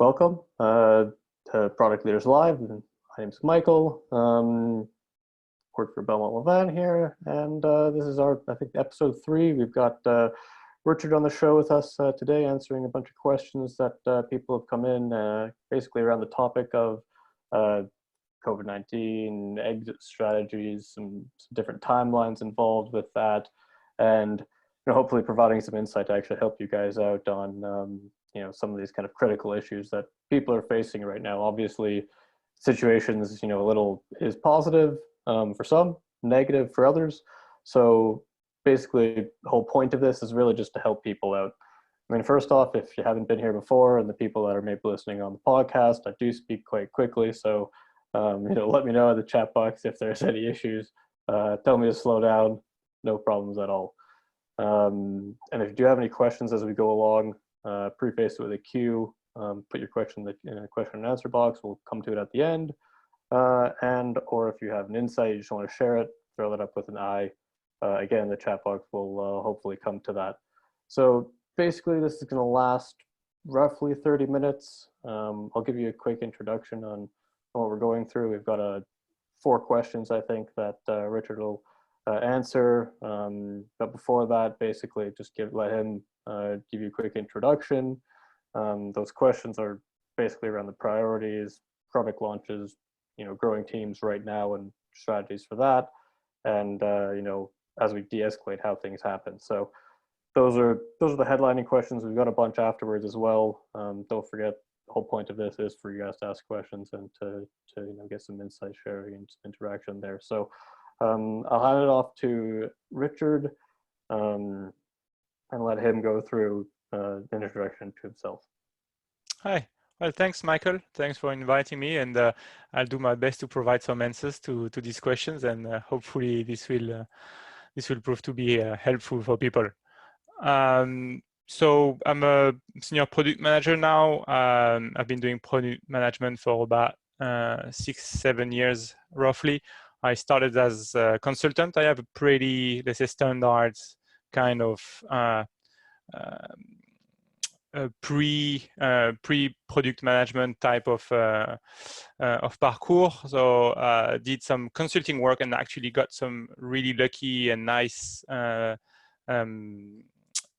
Welcome to Product Leaders Live. My name is Michael. Work for Belmont Levan here, and this is our, I think, episode 3. We've got Richard on the show with us today, answering a bunch of questions that people have come in, basically around the topic of COVID-19, exit strategies, some different timelines involved with that, and hopefully providing some insight to actually help you guys out on some of these kind of critical issues that people are facing right now. Obviously, situations, a little is positive for some, negative for others. So basically, the whole point of this is really just to help people out. I mean, first off, if you haven't been here before, and the people that are maybe listening on the podcast, I do speak quite quickly. So, let me know in the chat box if there's any issues. Tell me to slow down. No problems at all. And if you do have any questions as we go along, preface it with a Q. Put your question in the question and answer box. We'll come to it at the end. Or if you have an insight, you just want to share it, throw that up with an I. Again, the chat box will hopefully come to that. So basically, this is going to last roughly 30 minutes. I'll give you a quick introduction on what we're going through. We've got 4 questions, I think, that Richard will answer. But before that, basically, just let him give you a quick introduction. Those questions are basically around the priorities, product launches, growing teams right now and strategies for that, and as we de-escalate how things happen. So those are the headlining questions. We've got a bunch afterwards as well. Don't forget, the whole point of this is for you guys to ask questions and to get some insight sharing and some interaction there. So I'll hand it off to Richard and let him go through an introduction to himself. Hi. Well, thanks, Michael. Thanks for inviting me, and I'll do my best to provide some answers to these questions, and hopefully this will prove to be helpful for people. So I'm a senior product manager now. I've been doing product management for about 6-7 years, roughly. I started as a consultant. I have a pretty, let's say, standard kind of pre-product management type of parcours. So did some consulting work and actually got some really lucky and nice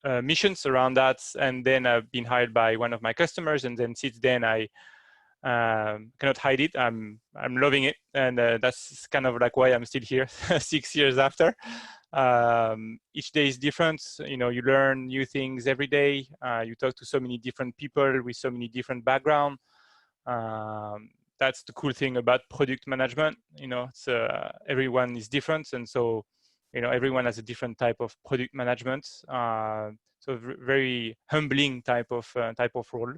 missions around that. And then I've been hired by one of my customers, and then since then I cannot hide it. I'm loving it, and that's kind of like why I'm still here 6 years after. Each day is different. You learn new things every day. You talk to so many different people with so many different backgrounds. That's the cool thing about product management. It's, everyone is different, and so everyone has a different type of product management. So very humbling type of role.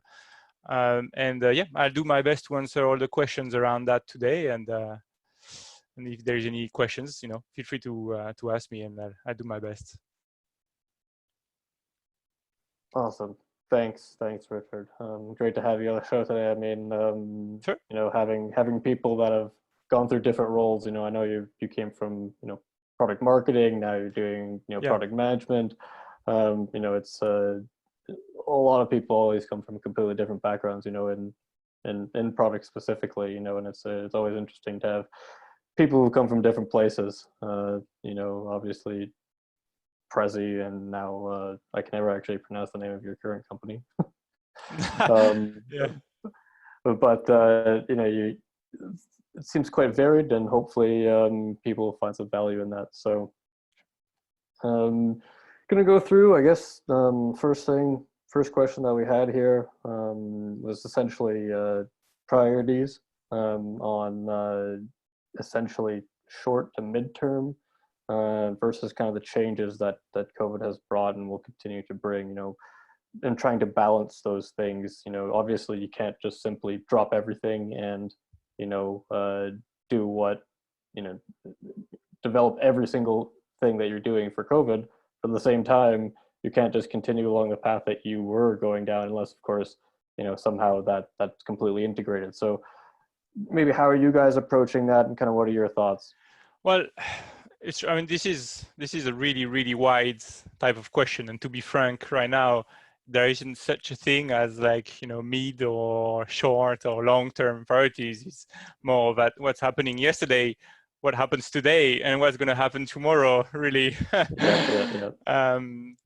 Yeah, I'll do my best to answer all the questions around that today. And if there's any questions, feel free to ask me, and I'll do my best. Awesome. Thanks, Richard. Great to have you on the show today. I mean, sure. Having people that have gone through different roles. I know you came from product marketing. Now you're doing product management. It's a lot of people always come from completely different backgrounds. In product specifically. And it's always interesting to have people who come from different places. Obviously Prezi, and now I can never actually pronounce the name of your current company. Yeah. But it seems quite varied, and hopefully people will find some value in that. So gonna go through, I guess, first question that we had here was essentially priorities on essentially short to midterm versus kind of the changes that COVID has brought and will continue to bring, and trying to balance those things. Obviously you can't just simply drop everything and, do what, develop every single thing that you're doing for COVID. But at the same time, you can't just continue along the path that you were going down unless, of course, somehow that's completely integrated. So maybe how are you guys approaching that, and kind of what are your thoughts? Well, this is a really, really wide type of question. And to be frank, right now, there isn't such a thing as like, you know, mid or short or long-term priorities. It's more about what's happening yesterday, what happens today, and what's going to happen tomorrow, really.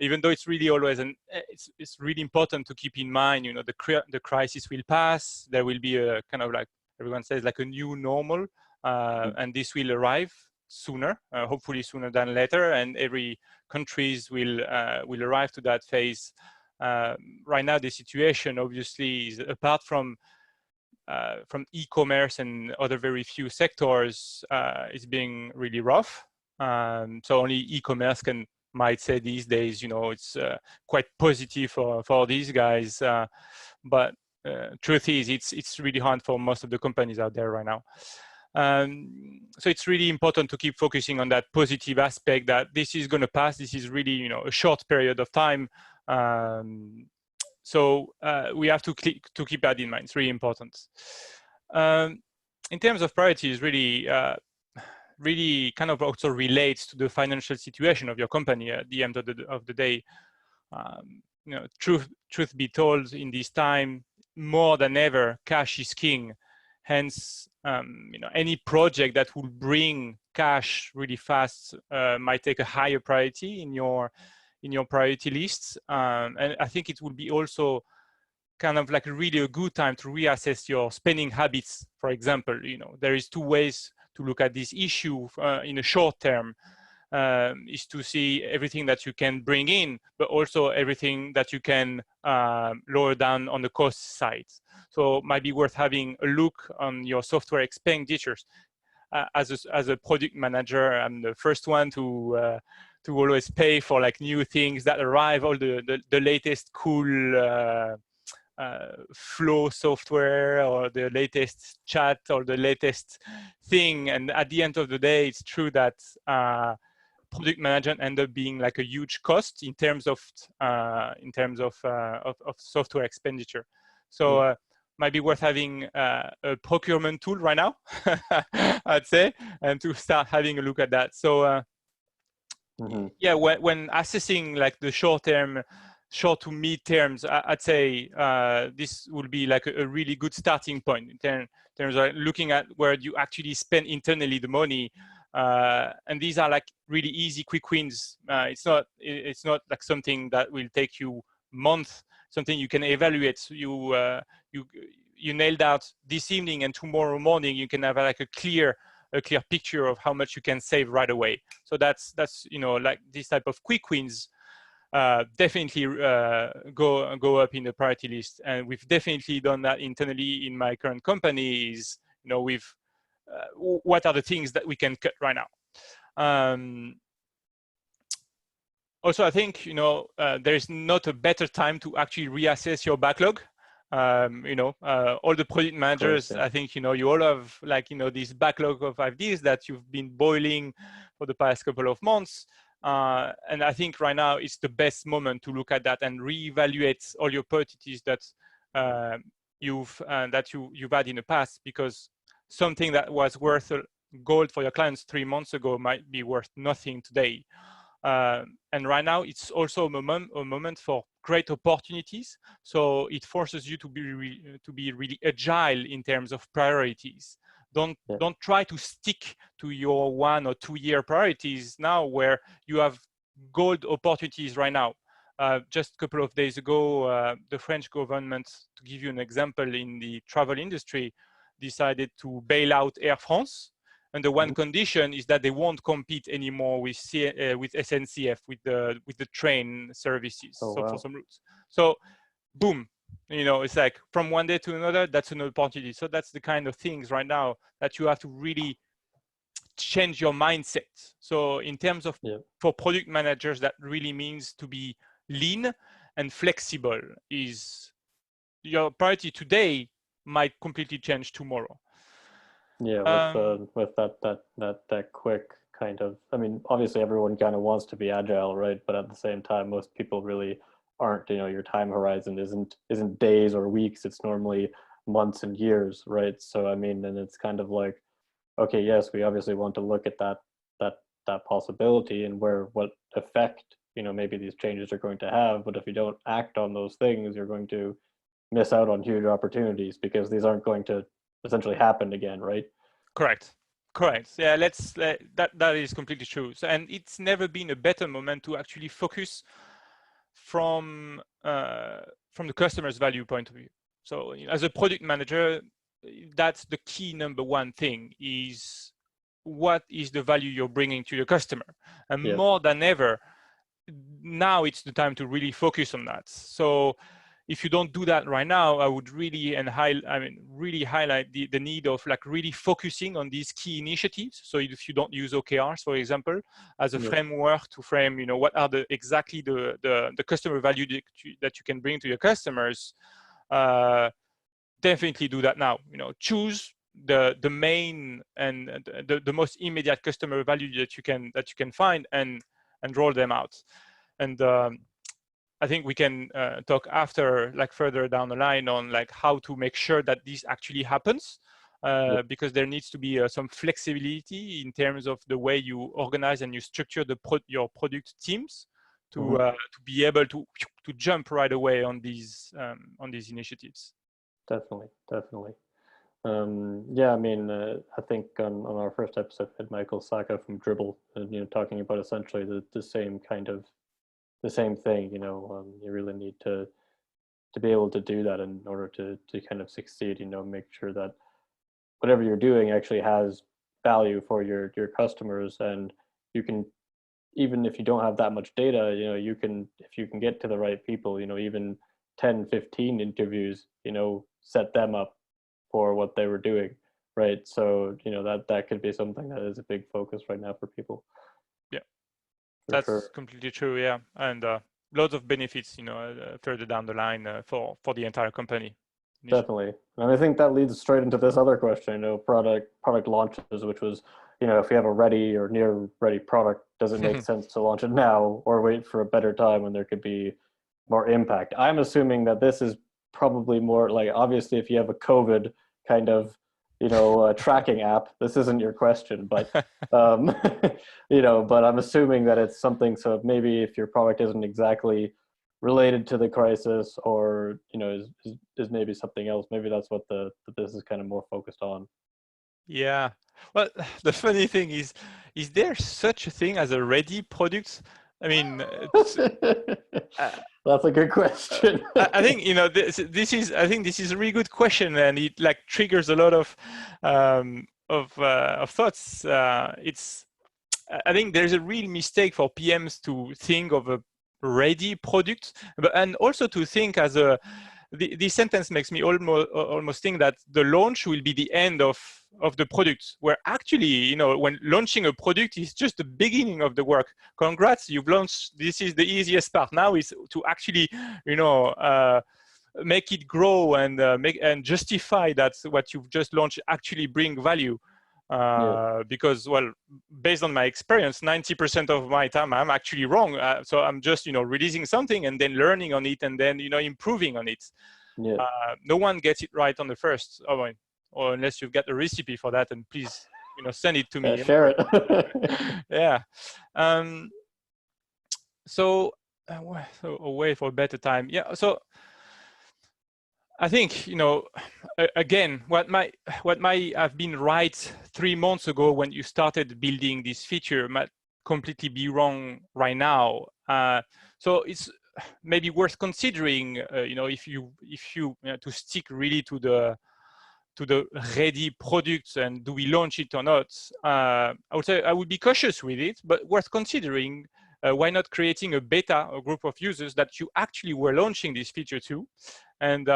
Even though it's really always, it's really important to keep in mind, you know, the crisis will pass. There will be a kind of, like everyone says, like a new normal, and this will arrive sooner, hopefully sooner than later, and every countries will arrive to that phase. Right now, the situation obviously is, apart from e-commerce and other very few sectors, is being really rough. So only e-commerce might say these days, you know, it's quite positive for these guys. But truth is, it's really hard for most of the companies out there right now. So it's really important to keep focusing on that positive aspect, that this is going to pass. This is really, you know, a short period of time. So we have to keep that in mind. It's really important. In terms of priorities, really kind of also relates to the financial situation of your company at the end of the day. You know, truth be told, in this time, more than ever, cash is king. Hence, you know, any project that will bring cash really fast might take a higher priority in your priority lists. And I think it will be also kind of like really a good time to reassess your spending habits. For example, you know, there is two ways to look at this issue in a short term. Is to see everything that you can bring in, but also everything that you can lower down on the cost side. So it might be worth having a look on your software expenditures. As a product manager, I'm the first one to always pay for like new things that arrive, all the latest cool flow software or the latest chat or the latest thing. And at the end of the day, it's true that product management end up being like a huge cost in terms of software expenditure. So might be worth having a procurement tool right now, I'd say, and to start having a look at that. So yeah, when assessing like the short to mid terms, I'd say this will be like a really good starting point in terms of looking at where you actually spend internally the money. And these are like really easy, quick wins. It's not like something that will take you months. Something you can evaluate. You nailed out this evening, and tomorrow morning you can have like a clear picture of how much you can save right away. So that's you know, like this type of quick wins definitely go up in the priority list. And we've definitely done that internally in my current company. Is, you know, we've what are the things that we can cut right now. Also, I think, you know, there is not a better time to actually reassess your backlog. You know, all the project managers, I think, you know, you all have like, you know, this backlog of ideas that you've been boiling for the past couple of months. And I think right now it's the best moment to look at that and reevaluate all your priorities that you've had in the past, because something that was worth gold for your clients 3 months ago might be worth nothing today. And right now it's also a moment for great opportunities. So it forces you to be really agile in terms of priorities. Don't try to stick to your 1 or 2 year priorities now, where you have gold opportunities right now. Just a couple of days ago, the French government, to give you an example, in the travel industry, decided to bail out Air France. And the one condition is that they won't compete anymore with SNCF, with the train services. For some routes. So, boom, you know, it's like from one day to another, that's an opportunity. So that's the kind of things right now that you have to really change your mindset. So in terms of for product managers, that really means to be lean and flexible. Is your priority today might completely change tomorrow. Yeah, with that quick kind of, I mean, obviously everyone kind of wants to be agile, right? But at the same time, most people really aren't. You know, your time horizon isn't days or weeks. It's normally months and years, right? So I mean, and it's kind of like, okay, yes, we obviously want to look at that possibility and what effect, maybe these changes are going to have, but if you don't act on those things, you're going to miss out on huge opportunities because these aren't going to essentially happen again, right? Correct. Correct. Yeah, that is completely true. So, and it's never been a better moment to actually focus from the customer's value point of view. So, as a product manager, that's the key number one thing: is what is the value you're bringing to your customer, and more than ever, now it's the time to really focus on that. So if you don't do that right now, I would really really highlight the need of like really focusing on these key initiatives. So if you don't use OKRs, for example, as a framework to frame, what are exactly the customer value that you can bring to your customers, definitely do that now. Choose the main and the most immediate customer value that you can find and roll them out. And I think we can talk after, like further down the line, on like how to make sure that this actually happens, because there needs to be some flexibility in terms of the way you organize and you structure your product teams to be able to jump right away on these initiatives. Definitely. Yeah, I mean, I think on our first episode with Michael Saka from Dribble, talking about essentially the same kind of the same thing. You really need to be able to do that in order to kind of succeed. Make sure that whatever you're doing actually has value for your customers, and you can, even if you don't have that much data, you can, if you can get to the right people, even 10, 15 interviews, set them up for what they were doing, right? So that could be something that is a big focus right now for people. Yeah, that's completely true. Yeah, and lots of benefits, further down the line for the entire company. Definitely, and I think that leads straight into this other question. Product launches, which was, if you have a ready or near ready product, does it make sense to launch it now or wait for a better time when there could be more impact? I'm assuming that this is probably more like, obviously, if you have a COVID kind of, tracking app, this isn't your question, but, but I'm assuming that it's something. So maybe if your product isn't exactly related to the crisis, or, is maybe something else, maybe that's what this is kind of more focused on. Yeah. Well, the funny thing is there such a thing as a ready product? I mean, that's a good question. I think this is a really good question, and it like triggers a lot of thoughts. I think there's a real mistake for PMs to think of a ready product, and also to think as a. This sentence makes me almost think that the launch will be the end of the product, where actually, when launching a product is just the beginning of the work. Congrats, you've launched. This is the easiest part. Now is to actually, make it grow and and justify that what you've just launched actually bring value. Because, well, based on my experience, 90% of my time I'm actually wrong. So I'm just, releasing something and then learning on it and then, improving on it. No one gets it right on the first, or unless you've got a recipe for that, and please, send it to me. Share it. Yeah. So a way for a better time. Yeah. So I think, again, what might have been right 3 months ago when you started building this feature might completely be wrong right now. So it's maybe worth considering, if you to stick really to the ready products and do we launch it or not. I would say I would be cautious with it, but worth considering. Why not creating a beta, a group of users that you actually were launching this feature to, and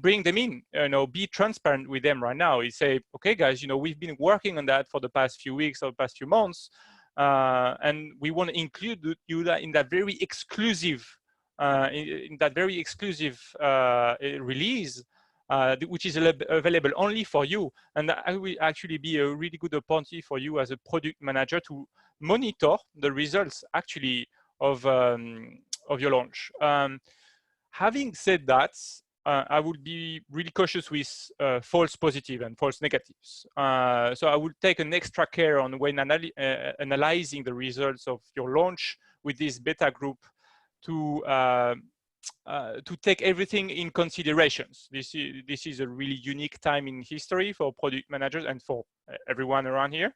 bring them in, be transparent with them right now. You say, okay, guys, we've been working on that for the past few weeks or past few months, and we want to include you in that very exclusive, release, which is available only for you. And that will actually be a really good opportunity for you as a product manager to monitor the results actually of your launch. Having said that, I would be really cautious with false positive and false negatives. So I would take an extra care on when analyzing the results of your launch with this beta group to take everything in considerations. This is a really unique time in history for product managers and for everyone around here.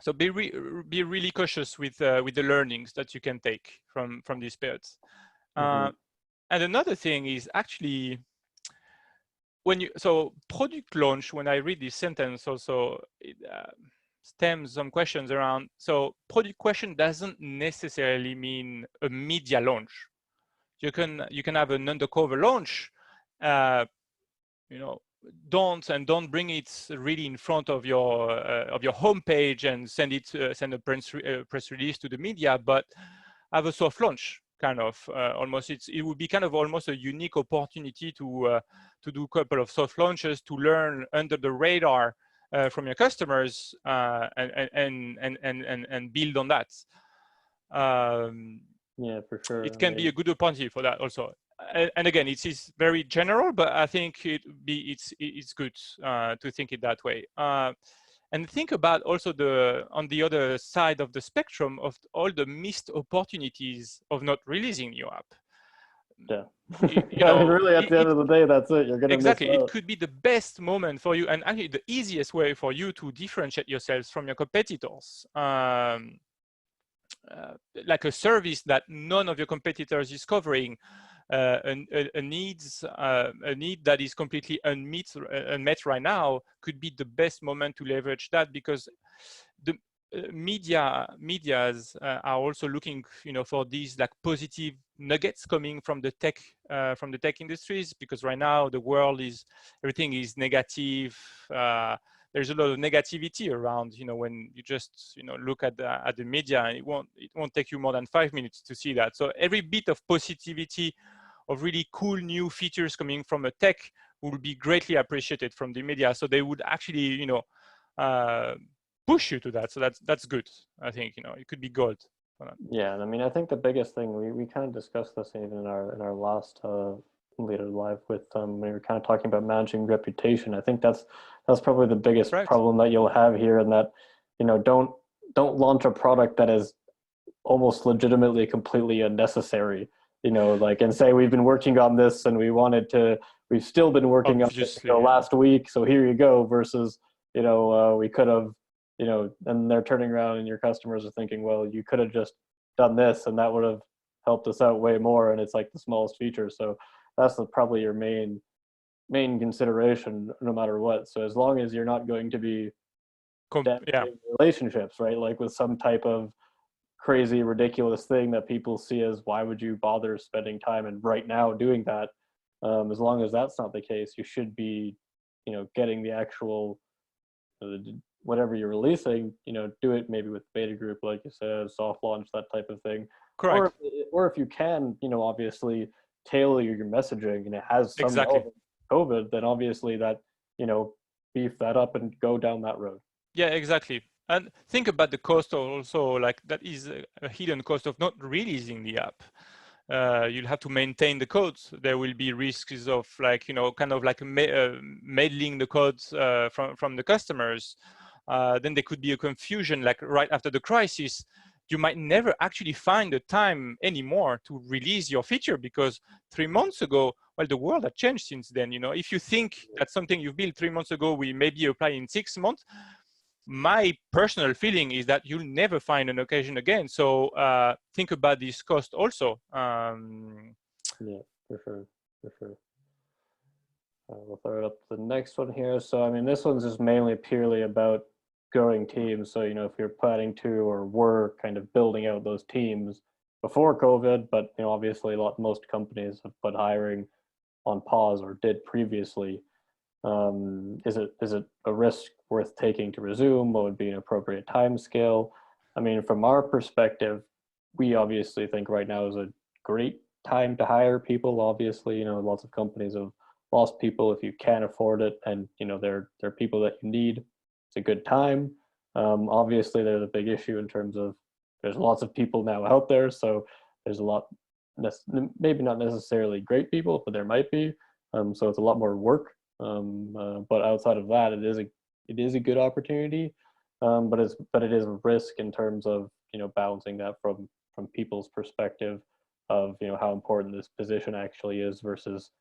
So be really cautious with the learnings that you can take from these periods. And another thing is actually so product launch, when I read this sentence also, it stems some questions around. So product question doesn't necessarily mean a media launch. You can have an undercover launch, don't bring it really in front of your homepage and send a press release to the media, but have a soft launch kind of almost. It would be kind of almost a unique opportunity to do a couple of soft launches to learn under the radar from your customers and build on that. Yeah, for sure. It can be a good opportunity for that also. And again, it is very general, but I think it's good to think it that way. And think about also on the other side of the spectrum of all the missed opportunities of not releasing your app. Yeah, I mean, really, at the end of the day, that's it. You're gonna exactly. miss out. It could be the best moment for you, and actually the easiest way for you to differentiate yourselves from your competitors. Like a service that none of your competitors is covering, a need that is completely unmet right now, could be the best moment to leverage that, because the medias are also looking, for these like positive nuggets coming from the tech industries, because right now the world everything is negative. There's a lot of negativity around, when you just, look at the media, and it won't take you more than 5 minutes to see that. So every bit of positivity, of really cool new features coming from a tech, will be greatly appreciated from the media. So they would actually, push you to that. So that's good. I think, it could be gold. Yeah, I mean, I think the biggest thing, we kind of discussed this even in our last Leader Live with we were kind of talking about managing reputation. I think that's probably the biggest problem that you'll have here, and that, don't launch a product that is almost legitimately completely unnecessary, like, and say we've been working on this and we've still been working on this last week, so here you go, versus we could have, and they're turning around and your customers are thinking, well, you could have just done this and that would have helped us out way more, and it's like the smallest feature. So that's probably your main consideration no matter what. So as long as you're not going to be damaging relationships, right, like with some type of crazy ridiculous thing that people see as, why would you bother spending time and right now doing that, as long as that's not the case, you should be getting the actual whatever you're releasing, do it maybe with beta group, like you said, soft launch, that type of thing. Correct. Or if you can, obviously tailor your messaging and it has some relevance to COVID, then obviously that, beef that up and go down that road. Yeah, exactly. And think about the cost also, like that is a hidden cost of not releasing the app. You'll have to maintain the codes. There will be risks of kind of like meddling the codes from the customers. Then there could be a confusion, like right after the crisis, you might never actually find the time anymore to release your feature, because 3 months ago, well, the world had changed since then. If you think that something you've built 3 months ago will maybe apply in 6 months, my personal feeling is that you'll never find an occasion again. So think about this cost also. Yeah, for sure. We'll throw up the next one here. So, I mean, this one's just mainly purely about growing teams. So, if you're planning to, or were kind of building out those teams before COVID, but, obviously most companies have put hiring on pause or did previously. Is it a risk worth taking to resume? What would be an appropriate time scale? I mean, from our perspective, we obviously think right now is a great time to hire people. Obviously, lots of companies have lost people. If you can't afford it, and they're people that you need, it's a good time. Obviously, there's a big issue in terms of there's lots of people now out there, so there's a lot, maybe not necessarily great people, but there might be. So it's a lot more work. But outside of that, it is a good opportunity. but it is a risk in terms of, you know, balancing that from people's perspective of, you know, how important this position actually is versus,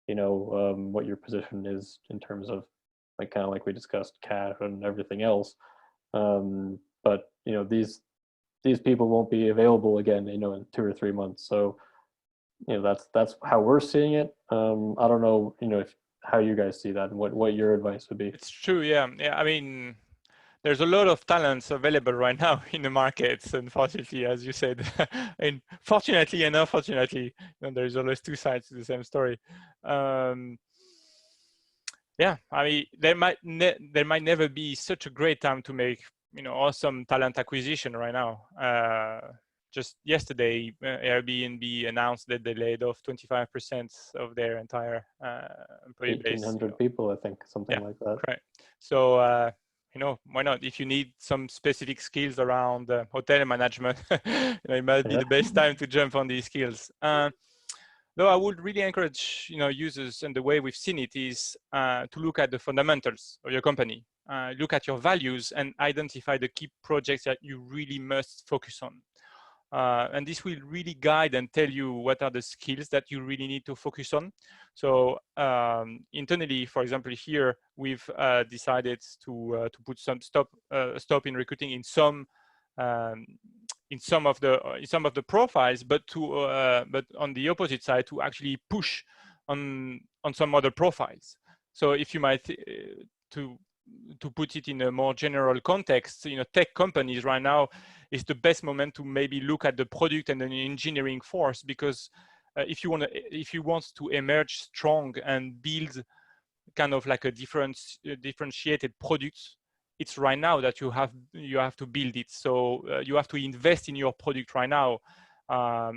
you know, what your position is in terms of, like, kind of like we discussed, cash and everything else. But you know, these people won't be available again, you know, in 2 or 3 months. So, you know, that's how we're seeing it. I don't know, you know, if how you guys see that and what your advice would be. It's true. Yeah. Yeah. I mean, there's a lot of talents available right now in the markets, unfortunately, as you said. And fortunately and unfortunately, you know, there's always two sides to the same story. Um, yeah, I mean, there might never be such a great time to make, you know, awesome talent acquisition right now. Just yesterday, Airbnb announced that they laid off 25% of their entire employee base. You 1,800 know. people, I think, Yeah, something like that. correct. So, you know, why not? If you need some specific skills around hotel management, you know, it might be Yeah. the best time to jump on these skills. Though I would really encourage, you know, users, and the way we've seen it is to look at the fundamentals of your company, look at your values, and identify the key projects that you really must focus on. And this will really guide and tell you what are the skills that you really need to focus on. So internally, for example, here we've decided to put some stop in recruiting um, in some of the profiles, but but on the opposite side, to actually push on some other profiles. So if you might to put it in a more general context, you know, tech companies right now is the best moment to maybe look at the product and the engineering force, because if you want to emerge strong and build kind of like a differentiated product, it's right now that you have to build it. So you have to invest in your product right now.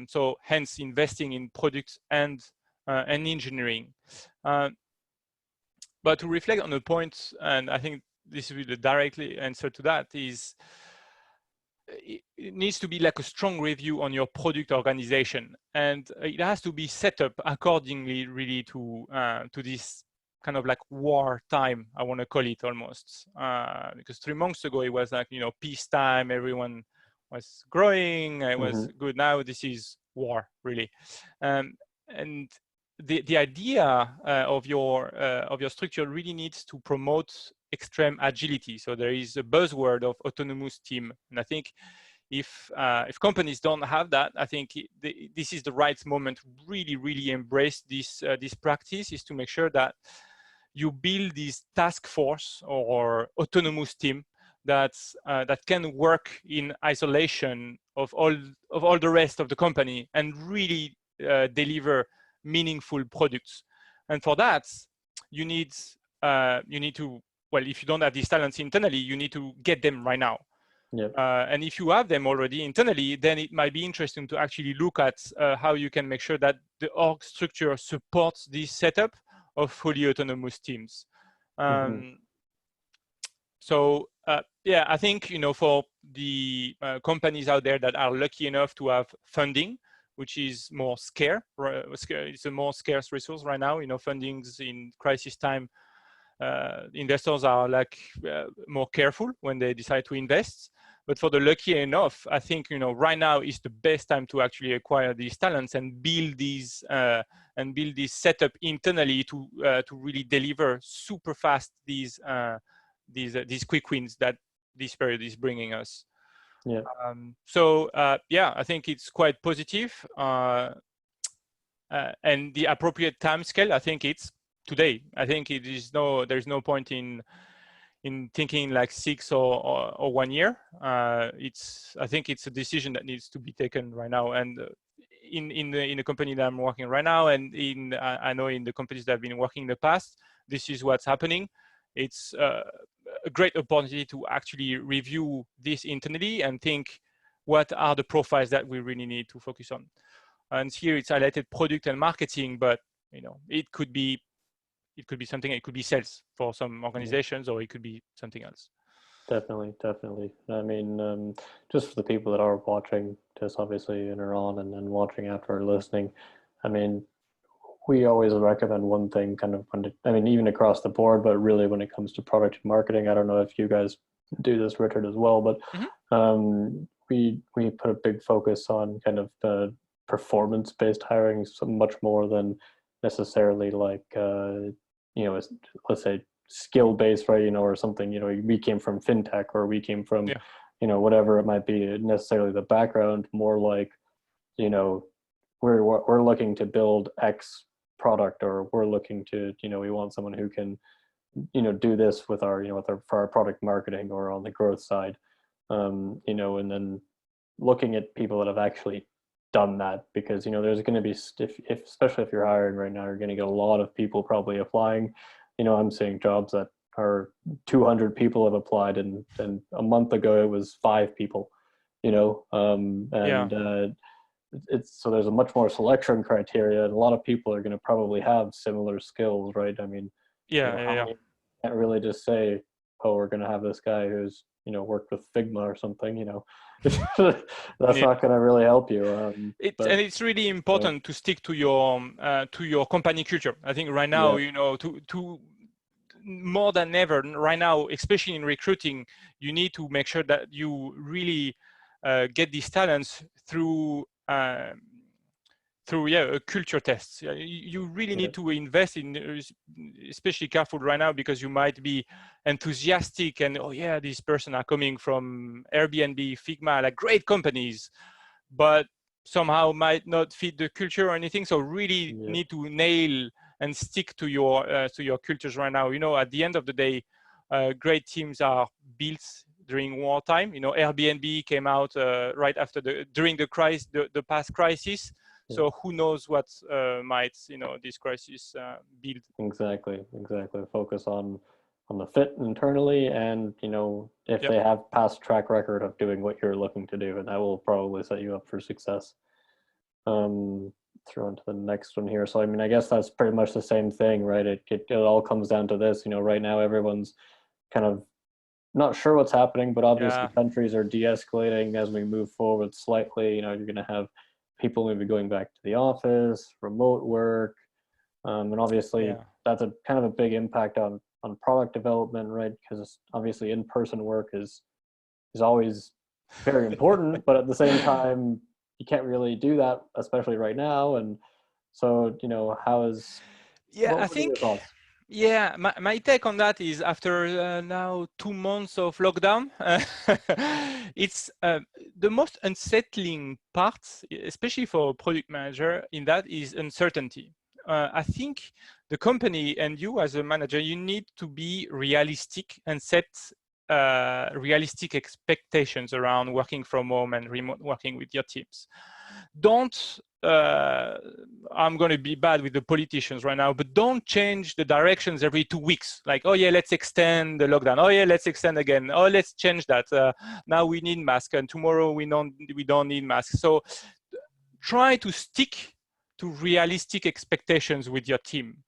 So hence investing in product and engineering. But to reflect on the point, and I think this will be the directly answer to that, is it needs to be like a strong review on your product organization, and it has to be set up accordingly, really, to this kind of like war time, I want to call it almost, because 3 months ago it was like, you know, peace time, everyone was growing, it was good. Now this is war, really. And the idea of your structure really needs to promote extreme agility. So there is a buzzword of autonomous team, and I think if companies don't have that, I think this is the right moment to really embrace this practice, is to make sure that you build this task force or autonomous team that can work in isolation of all the rest of the company and really deliver meaningful products. And for that, you need to, well, if you don't have these talents internally, you need to get them right now. Yep. And if you have them already internally, then it might be interesting to actually look at how you can make sure that the org structure supports this setup of fully autonomous teams. So yeah, I think, you know, for the companies out there that are lucky enough to have funding, which is more scarce, it's a more scarce resource right now. You know, fundings in crisis time, investors are like more careful when they decide to invest. But for the lucky enough, I think, you know, right now is the best time to actually acquire these talents and build these setup internally to really deliver super fast these quick wins that this period is bringing us. Yeah. So yeah, I think it's quite positive, and the appropriate time scale, I think it's today. I think there's no point in thinking like 6 or 1 year. I think it's a decision that needs to be taken right now. And in the company that I'm working right now, and I know in the companies that I've been working in the past, this is what's happening. It's a great opportunity to actually review this internally and think, what are the profiles that we really need to focus on? And here it's highlighted product and marketing, but, you know, it could be something. It could be sales for some organizations, or it could be something else. Definitely. I mean, just for the people that are watching this, obviously, and are on and watching after or listening, I mean, we always recommend one thing, kind of, I mean, even across the board, but really when it comes to product marketing, I don't know if you guys do this, Richard, as well. But we put a big focus on kind of the performance-based hiring, so much more than necessarily like let's say skill-based, right? Or something. We came from fintech, or we came from whatever it might be. Necessarily the background, more like we're looking to build X product, or we're looking to we want someone who can do this with our for our product marketing or on the growth side, and then looking at people that have actually done that, because there's going to be especially if you're hiring right now, you're going to get a lot of people probably applying. I'm seeing jobs that are 200 people have applied, and a month ago it was 5 people, it's so there's a much more selection criteria, and a lot of people are going to probably have similar skills, right? I mean, you can't really just say, oh, we're going to have this guy who's worked with Figma or something. That's not going to really help you. And it's really important to stick to your company culture. I think right now, to more than ever right now, especially in recruiting, you need to make sure that you really get these talents through a culture test. You really need to invest in, especially careful right now, because you might be enthusiastic and this person are coming from Airbnb, Figma, like great companies, but somehow might not fit the culture or anything. So really need to nail and stick to your cultures right now. At the end of the day, great teams are built during wartime. Airbnb came out right after during the crisis, the past crisis. So who knows what might this crisis build? Exactly. Focus on the fit internally, and if they have past track record of doing what you're looking to do, and that will probably set you up for success. Throw into the next one here. So I mean, I guess that's pretty much the same thing, right? It all comes down to this. Right now everyone's kind of not sure what's happening, but obviously countries are de-escalating as we move forward slightly. You're going to have people maybe going back to the office, remote work, and obviously that's a kind of a big impact on product development, right? Because obviously in-person work is always very important, but at the same time you can't really do that, especially right now. And so how is I think my take on that is, after now 2 months of lockdown, it's the most unsettling part, especially for a product manager, in that is uncertainty. I think the company and you as a manager, you need to be realistic and set realistic expectations around working from home and remote working with your teams. Don't I'm going to be bad with the politicians right now, but don't change the directions every 2 weeks. Like, let's extend the lockdown. Let's extend again. Let's change that. Now we need masks, and tomorrow we don't need masks. So try to stick to realistic expectations with your team.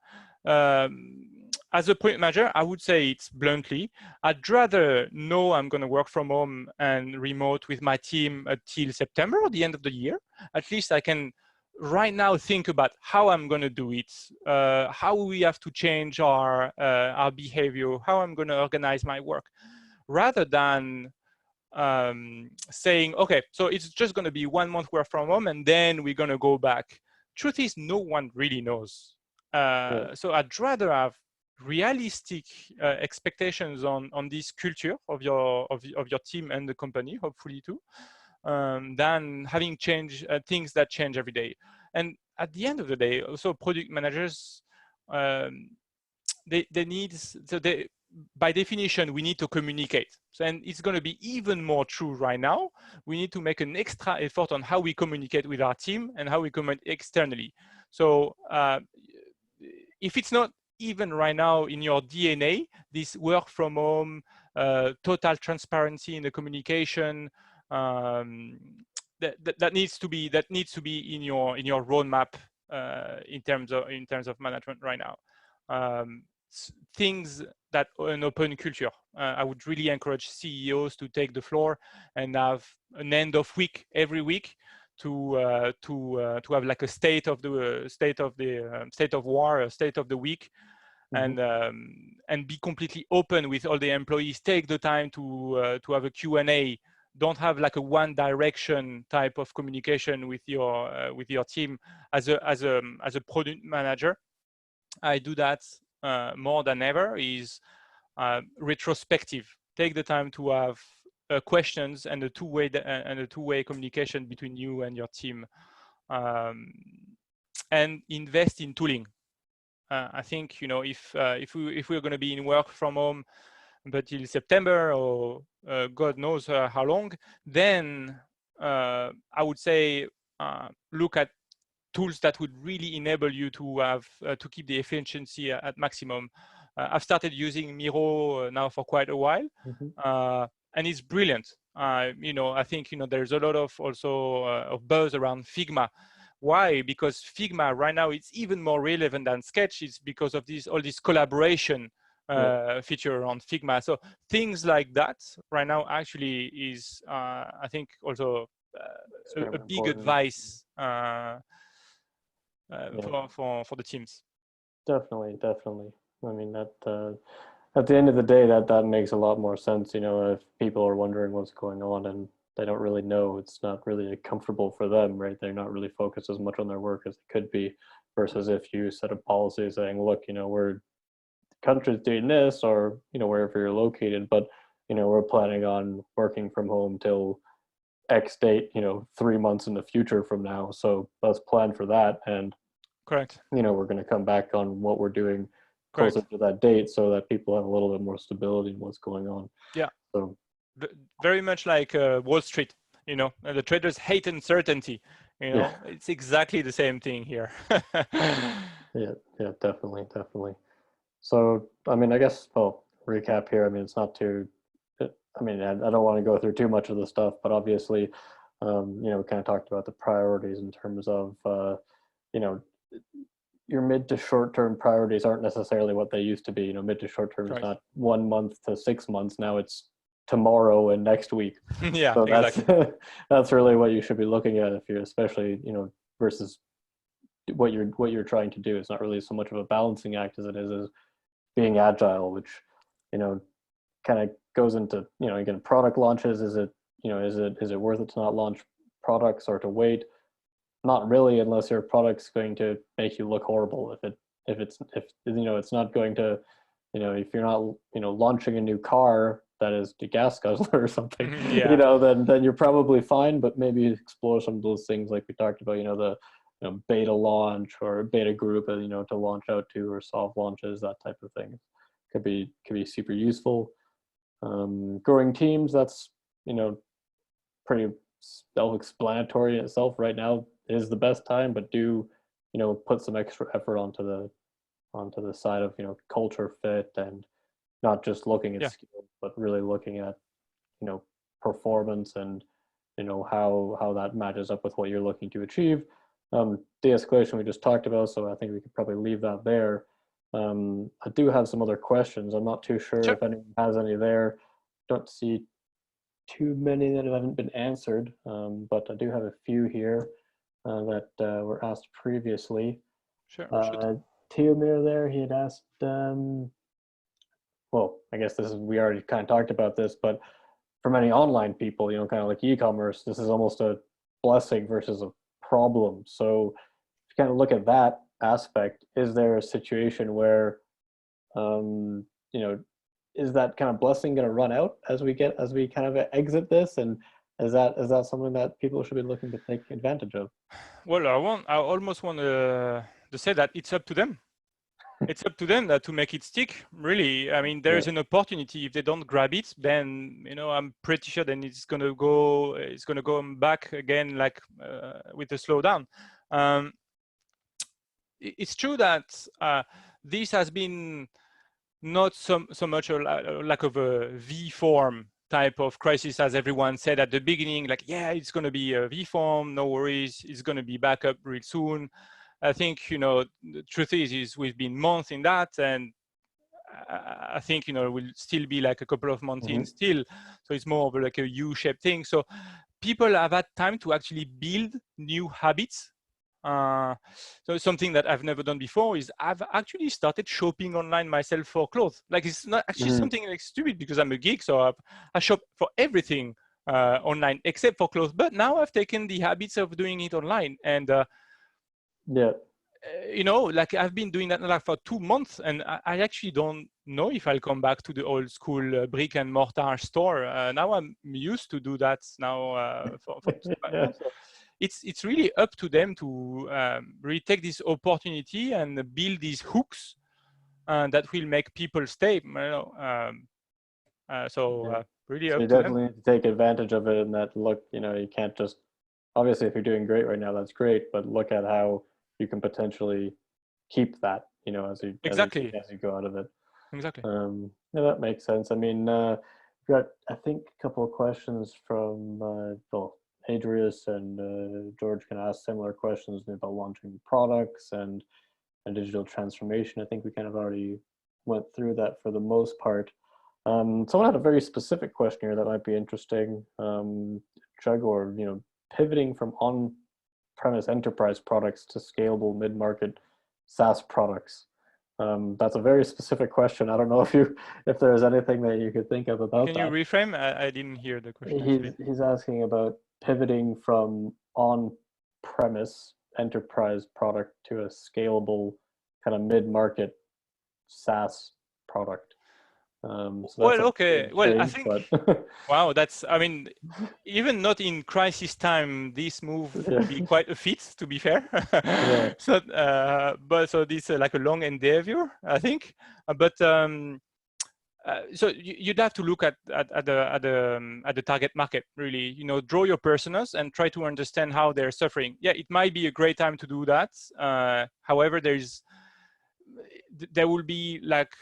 As a project manager, I would say it's bluntly, I'd rather know I'm going to work from home and remote with my team until September or the end of the year. At least I can right now think about how I'm going to do it, how we have to change our behavior, how I'm going to organize my work, rather than saying, okay, so it's just going to be 1 month work from home and then we're going to go back. Truth is, no one really knows. So I'd rather have realistic expectations on this culture of your team and the company, hopefully too, than having things that change every day. And at the end of the day, also product managers, by definition, we need to communicate. And it's going to be even more true right now. We need to make an extra effort on how we communicate with our team and how we communicate externally. So if it's not even right now in your DNA, this work from home, total transparency in the communication, that needs to be in your roadmap in terms of management right now. Things that an open culture. I would really encourage CEOs to take the floor and have an end of week every week to have like a state of war, a state of the week, and be completely open with all the employees. Take the time to have a Q&A. Don't have like a one direction type of communication with your team. As a product manager, I do that more than ever. Is retrospective. Take the time to have questions and a two-way communication between you and your team, and invest in tooling. I think if we're going to be in work from home until September or God knows how long, then I would say look at tools that would really enable you to have to keep the efficiency at maximum. I've started using Miro now for quite a while, and it's brilliant. I think there's a lot of also of buzz around Figma. Why? Because Figma right now it's even more relevant than Sketch. It's because of all this collaboration feature around Figma. So things like that right now actually is I think also a big advice for the teams. Definitely. I mean that at the end of the day, that makes a lot more sense. If people are wondering what's going on and they don't really know, it's not really comfortable for them, right? They're not really focused as much on their work as they could be, versus if you set a policy saying, look, we're country's doing this, or wherever you're located, but we're planning on working from home till X date, 3 months in the future from now. So let's plan for that. And correct. We're going to come back on what we're doing closer to that date, so that people have a little bit more stability in what's going on. Yeah. So very much like Wall Street, the traders hate uncertainty. It's exactly the same thing here. yeah, definitely. So, I mean, I guess, recap here. I mean, it's not too, I don't want to go through too much of the stuff, but obviously, we kind of talked about the priorities in terms of, your mid to short-term priorities aren't necessarily what they used to be. Mid to short-term is not 1 month to 6 months. Now it's tomorrow and next week. Yeah, so exactly. That's really what you should be looking at, if you're especially, versus what you're trying to do. It's not really so much of a balancing act as it is as being agile, which kind of goes into again, product launches. Is it worth it to not launch products or to wait? Not really, unless your product's going to make you look horrible. If it's not going to, if you're not launching a new car that is the gas guzzler or something, then you're probably fine. But maybe explore some of those things like we talked about, the beta launch or beta group, to launch out to, or soft launches, that type of thing could be super useful. Growing teams, that's pretty self-explanatory in itself. Right now is the best time, but do put some extra effort onto the side of culture fit, and not just looking at skills, but really looking at performance, and how that matches up with what you're looking to achieve. De-escalation we just talked about, so I think we could probably leave that there. I do have some other questions. I'm not too sure if anyone has any there. Don't see too many that haven't been answered, but I do have a few here that were asked previously. Teomir there, he had asked, well, I guess we already kind of talked about this, but for many online people, kind of like e-commerce, this is almost a blessing versus a problem. So if you kind of look at that aspect, is there a situation where, is that kind of blessing going to run out as we kind of exit this? And is that something that people should be looking to take advantage of? Well, I almost want to say that it's up to them. It's up to them to make it stick. Really, I mean, there is an opportunity. If they don't grab it, then I'm pretty sure then it's gonna go back again, like with a slowdown. It's true that this has been not so much a lack of a V form type of crisis, as everyone said at the beginning, like, yeah, it's going to be a V form, no worries, it's going to be back up real soon. I think, the truth is we've been months in that, and I think, we'll still be like a couple of months in still. So it's more of like a U-shaped thing. So people have had time to actually build new habits So something that I've never done before is I've actually started shopping online myself for clothes. Like it's not actually something like stupid because I'm a geek, so I shop for everything online except for clothes. But now I've taken the habits of doing it online, and you know, like I've been doing that like for 2 months, and I actually don't know if I'll come back to the old school brick and mortar store. Now I'm used to do that now Yeah. so it's really up to them to really take this opportunity and build these hooks that will make people stay. You know, really So up you to them. definitely need to take advantage of it, and that look, you know, you can't just, obviously if you're doing great right now, that's great, but look at how you can potentially keep that, you know, as you Exactly. go out of it. Exactly. Yeah, that makes sense. I mean, we got, I think, a couple of questions from well, Adrius and George can ask similar questions about launching products and digital transformation. I think we kind of already went through that for the most part. Someone had a very specific question here that might be interesting. Jagor, you know, pivoting from on-premise enterprise products to scalable mid-market SaaS products. That's a very specific question. I don't know if there's anything that you could think of about Can you that. reframe? I didn't hear the question actually. He's asking about pivoting from on-premise enterprise product to a scalable kind of mid-market SaaS product. So that's Well, a okay. big Well, I change, think, but wow, that's, I mean, even not in crisis time, this move yeah, would be quite a feat, to be fair. yeah, So, but so this like a long endeavor, I think. So you'd have to look at the target market, really. You know, draw your personas and try to understand how they're suffering. Yeah, it might be a great time to do that. However, there will be like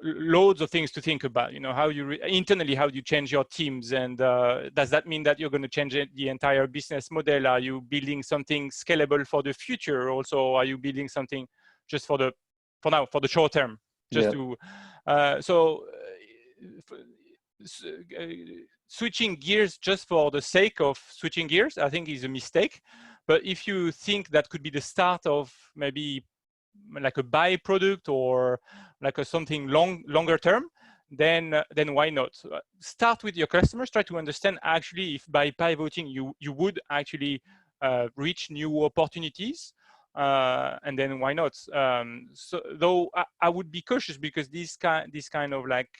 loads of things to think about. You know, how you internally, how do you change your teams, and does that mean that you're going to change the entire business model? Are you building something scalable for the future? Also, are you building something just for now, for the short term, just yeah, to switching gears just for the sake of switching gears, I think, is a mistake. But if you think that could be the start of maybe like a byproduct or like something longer term, then why not? Start with your customers, try to understand actually if by pivoting you would actually reach new opportunities, and then why not? So though I would be cautious, because this kind of like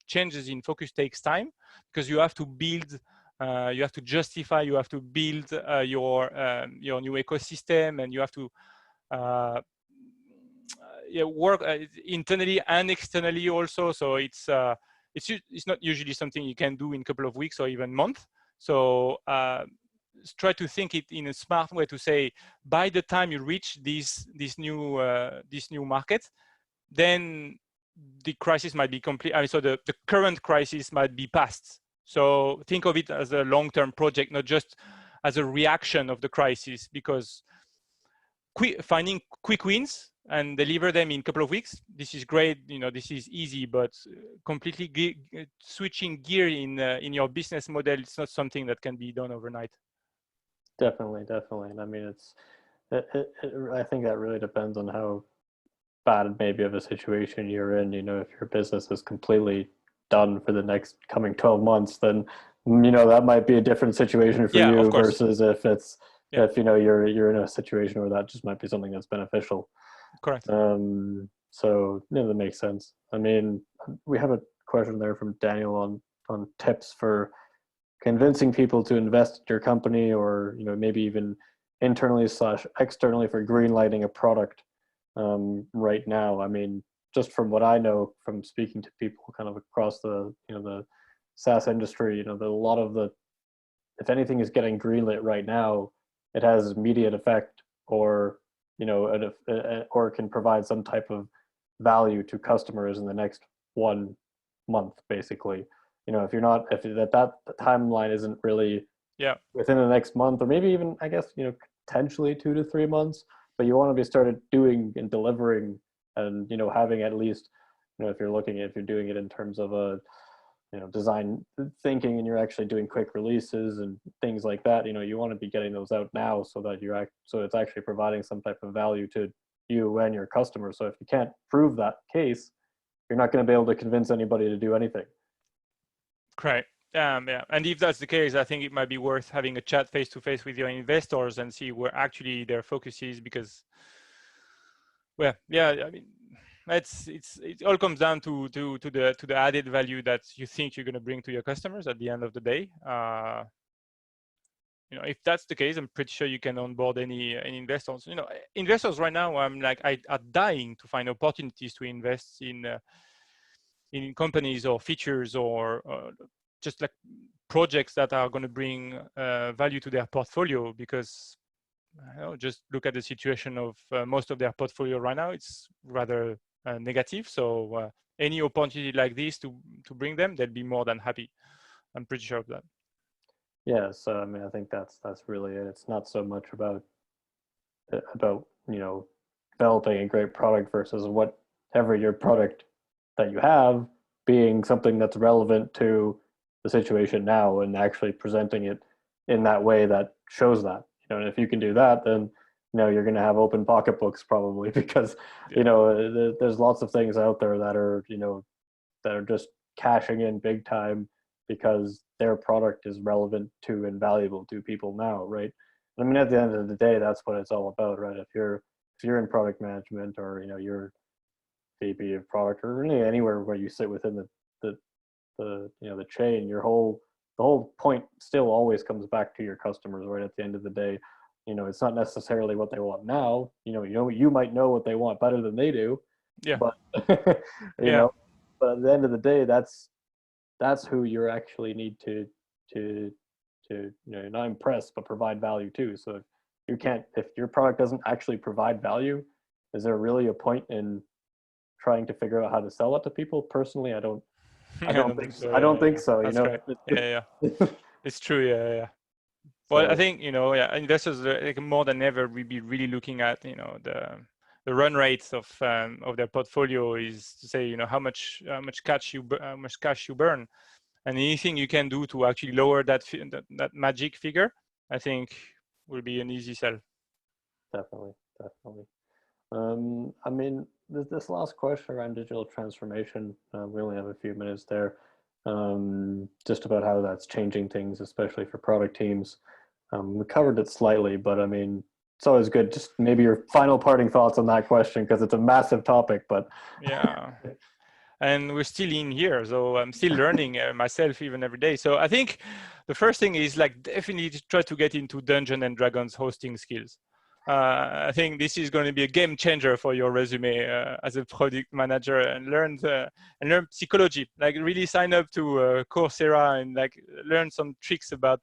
changes in focus takes time, because you have to build, you have to justify, you have to build your new ecosystem, and you have to work internally and externally also. So it's not usually something you can do in a couple of weeks or even months. So try to think it in a smart way, to say by the time you reach this new market, then the crisis might be complete. I mean, so the current crisis might be past. So think of it as a long-term project, not just as a reaction of the crisis, because finding quick wins and deliver them in a couple of weeks, this is great. You know, this is easy, but completely switching gear in your business model, it's not something that can be done overnight. definitely. And I mean, I think that really depends on how bad maybe of a situation you're in. You know, if your business is completely done for the next coming 12 months, then you know that might be a different situation for Yeah, of you course. versus Yeah, if you know you're in a situation where that just might be something that's beneficial. correct. So yeah, that makes sense. I mean, we have a question there from Daniel on tips for convincing people to invest in your company, or you know, maybe even internally / externally for greenlighting a product right now. I mean, just from what I know from speaking to people kind of across the, you know, the SaaS industry, you know, a lot of the, if anything is getting greenlit right now, it has immediate effect, or you know, or can provide some type of value to customers in the next 1 month, basically. You know, if you're not, if that timeline isn't really within the next month, or maybe even, I guess, you know, potentially 2 to 3 months, but you want to be started doing and delivering, and you know, having at least, you know, if you're doing it in terms of a design thinking and you're actually doing quick releases and things like that, you want to be getting those out now so that so it's actually providing some type of value to you and your customers. So if you can't prove that case, you're not going to be able to convince anybody to do anything. Correct. Yeah, and if that's the case, I think it might be worth having a chat face to face with your investors and see where actually their focus is, because, well, yeah, I mean, it all comes down to the added value that you think you're going to bring to your customers at the end of the day. If that's the case, I'm pretty sure you can onboard any investors. Investors right now, are dying to find opportunities to invest in companies or features or just like projects that are going to bring value to their portfolio, because just look at the situation of most of their portfolio right now. It's rather negative. So any opportunity like this to bring them, they'll be more than happy. I'm pretty sure of that. Yeah, so I mean, I think that's really it. It's not so much about developing a great product versus whatever your product that you have being something that's relevant to the situation now and actually presenting it in that way that shows that. And if you can do that, then you're going to have open pocketbooks probably, because there's lots of things out there that are that are just cashing in big time because their product is relevant to and valuable to people now, right? I mean, at the end of the day, that's what it's all about, right? If you're in product management, or you're VP of product, or really anywhere where you sit within the chain, the whole point still always comes back to your customers, right? At the end of the day, it's not necessarily what they want now. You might know what they want better than they do. Yeah. But yeah. But at the end of the day, that's who you actually need to not impress, but provide value to. So if your product doesn't actually provide value, is there really a point in trying to figure out how to sell it to people? Personally, I don't think so. I don't think so. That's right. Yeah. It's true. Yeah. Well, so, I think investors more than ever will be really looking at the run rates of their portfolio, is to say how much cash you burn, and anything you can do to actually lower that magic figure, I think will be an easy sell. Definitely. I mean, this last question around digital transformation, we only have a few minutes there, just about how that's changing things, especially for product teams. We covered it slightly, but I mean, it's always good. Just maybe your final parting thoughts on that question, because it's a massive topic. But yeah, and we're still in here, so I'm still learning myself even every day. So I think the first thing is definitely try to get into Dungeons and Dragons hosting skills. I think this is going to be a game changer for your resume as a product manager, and learn psychology. Really sign up to Coursera and learn some tricks about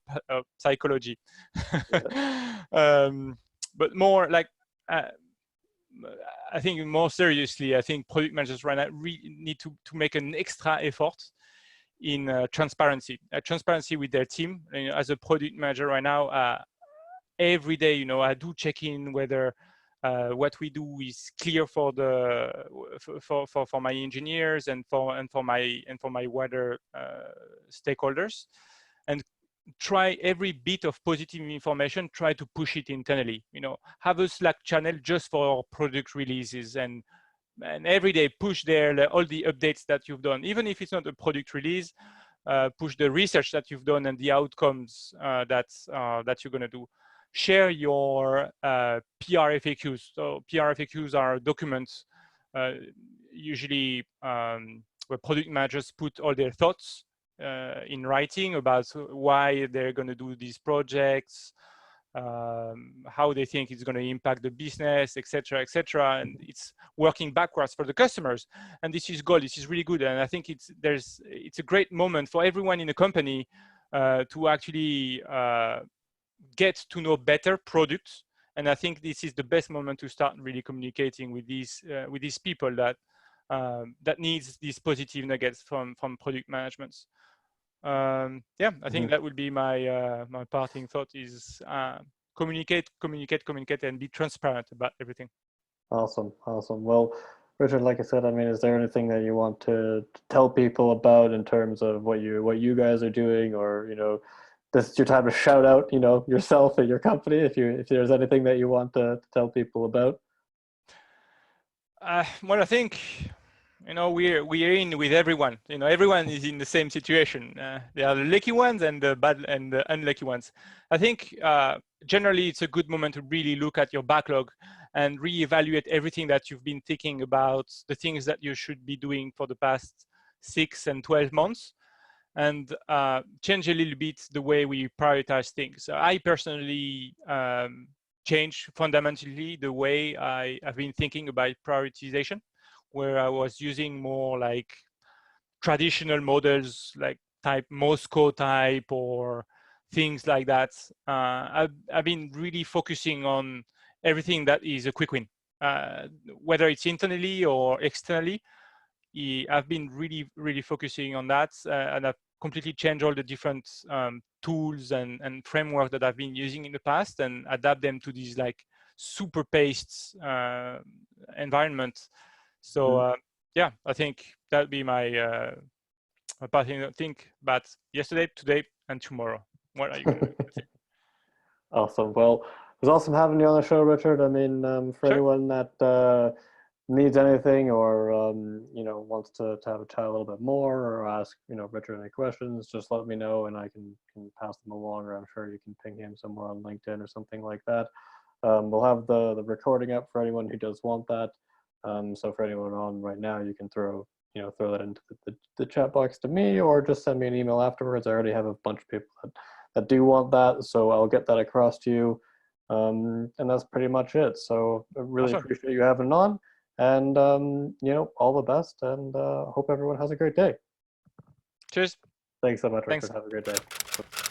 psychology. But more I think more seriously, I think product managers right now really need to make an extra effort in transparency with their team. As a product manager right now, every day, I do check in whether what we do is clear for my engineers and for my wider stakeholders, and try every bit of positive information, try to push it internally. Have a Slack channel just for product releases, and every day push there all the updates that you've done, even if it's not a product release. Push the research that you've done and the outcomes that you're going to do. Share your PR FAQs. So PR FAQs are documents usually where product managers put all their thoughts in writing about why they're going to do these projects, how they think it's going to impact the business, etc., and it's working backwards for the customers. And this is gold. This is really good, and I think it's a great moment for everyone in the company to actually get to know better products. And I think this is the best moment to start really communicating with these people that needs these positive nuggets from product management. I think that would be my parting thought is communicate, and be transparent about everything. Awesome. Well, Richard, like I said, I mean, is there anything that you want to tell people about in terms of what you guys are doing, or this is your time to shout out, yourself and your company if there's anything that you want to tell people about. Well, I think we're in with everyone. Everyone is in the same situation. There are the lucky ones and the bad and the unlucky ones. I think generally it's a good moment to really look at your backlog and reevaluate everything that you've been thinking about, the things that you should be doing for the past 6 and 12 months, and change a little bit the way we prioritize things. I personally changed fundamentally the way I've been thinking about prioritization, where I was using more like traditional models like type Moscow type or things like that. I've been really focusing on everything that is a quick win, whether it's internally or externally. I've been really focusing on that, and I've completely changed all the different tools and framework that I've been using in the past and adapt them to these like super paced environment. So yeah, I think that'd be my parting think about yesterday, today, and tomorrow. What are you going to do? Awesome. Well, it was awesome having you on the show, Richard. I mean, for Sure. anyone that needs anything, or wants to have a chat a little bit more, or ask Richard any questions, just let me know and I can pass them along, or I'm sure you can ping him somewhere on LinkedIn or something like that. We'll have the recording up for anyone who does want that. So for anyone on right now, you can throw that into the chat box to me, or just send me an email afterwards. I already have a bunch of people that do want that, so I'll get that across to you. And that's pretty much it. So I really Awesome. appreciate you having on, and all the best, and hope everyone has a great day. Cheers. Thanks so much, Thanks. Richard. Have a great day.